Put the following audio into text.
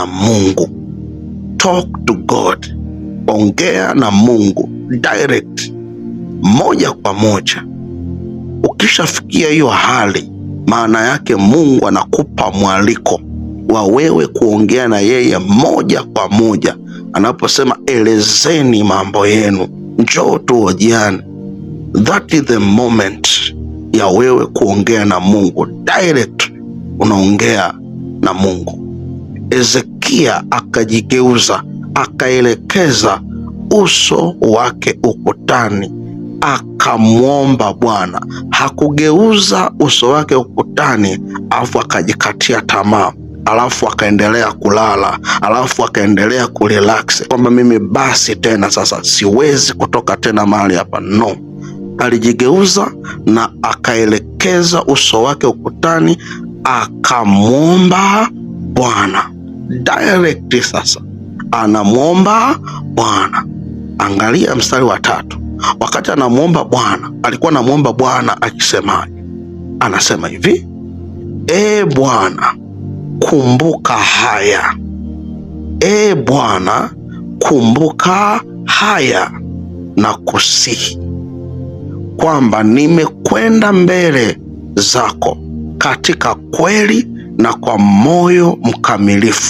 na Mungu. Talk to God. Ongea na Mungu direct, moja kwa moja. Ukishafikia hiyo hali, maana yake Mungu anakupa mwaliko wa wewe kuongea na yeye moja kwa moja. Anaposema elezeni mambo yenu, njoo tuhojiane. That is the moment ya wewe kuongea na Mungu direct. Unaongea na Mungu. Ezekia akajigeuza, akaelekeza uso wake ukutani, akamwomba Bwana. Hakugeuza uso wake ukutani alafu akajikatia tamaa, alafu akaendelea kulala, alafu akaendelea kurelax kwamba mimi basi tena sasa siwezi kutoka tena mahali hapa. No, alijigeuza na akaelekeza uso wake ukutani, akamwomba Bwana direct. Sasa anamwomba Bwana. Angalia mstari wa 3. Wakati anamwomba Bwana, alikuwa anamwomba Bwana akisemaje? Anasema hivi: E Bwana, kumbuka haya. E Bwana, kumbuka haya, na kusihi kwamba nimekwenda mbele zako katika kweli na kwa moyo mkamilifu.